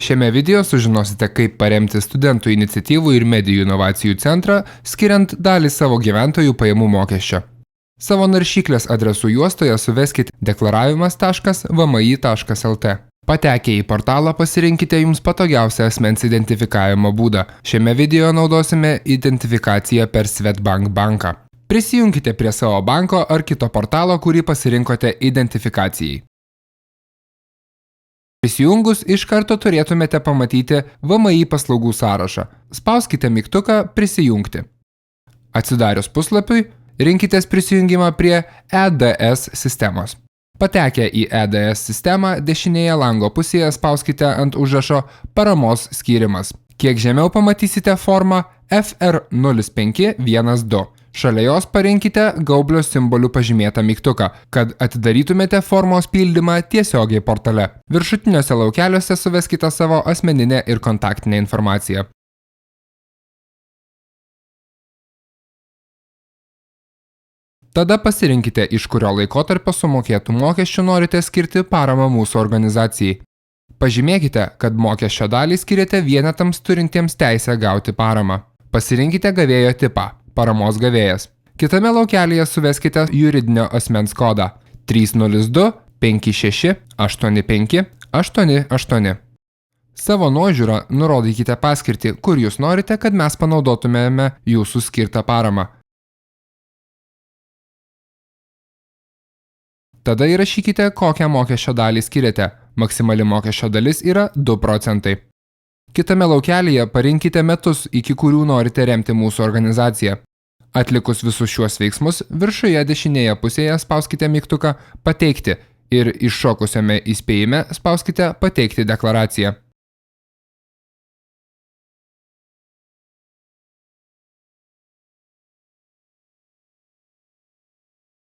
Šiame video sužinosite, kaip paremti studentų iniciatyvų ir medijų inovacijų centrą, skiriant dalį savo gyventojų pajamų mokesčio. Savo naršyklės adresų juostoje suveskite deklaravimas.vmi.lt. Patekę į portalą pasirinkite jums patogiausią asmens identifikavimo būdą. Šiame video naudosime identifikaciją per Swedbank banką. Prisijunkite prie savo banko ar kito portalo, kurį pasirinkote identifikacijai. Prisijungus iš karto turėtumėte pamatyti VMI paslaugų sąrašą. Spauskite mygtuką Prisijungti. Atsidarius puslapiui, rinkitės prisijungimą prie EDS sistemos. Patekę į EDS sistemą, dešinėje lango pusėje spauskite ant užrašo Paramos skyrimas. Kiek žemiau pamatysite formą FR0512. Šalia jos parinkite gaublio simbolių pažymėtą mygtuką, kad atidarytumėte formos pildymą tiesiogiai portale. Viršutiniuose laukeliuose suveskite savo asmeninę ir kontaktinę informaciją. Tada pasirinkite, iš kurio laikotarpio sumokėtų mokesčių norite skirti paramą mūsų organizacijai. Pažymėkite, kad mokesčio dalį skiriate vienetams turintiems teisę gauti paramą. Pasirinkite gavėjo tipą – paramos gavėjas. Kitame laukelyje suveskite juridinio asmens kodą 302 56 85 88. Savo nuožiūrą nurodykite paskirtį, kur jūs norite, kad mes panaudotumėme jūsų skirtą paramą. Tada įrašykite, kokią mokesčio dalį skiriate. Maksimali mokesčio dalis yra 2 procentai. Kitame laukelyje parinkite metus, iki kurių norite remti mūsų organizaciją. Atlikus visus šiuos veiksmus, viršuje dešinėje pusėje spauskite mygtuką Pateikti ir iššokusiame įspėjime spauskite Pateikti deklaraciją.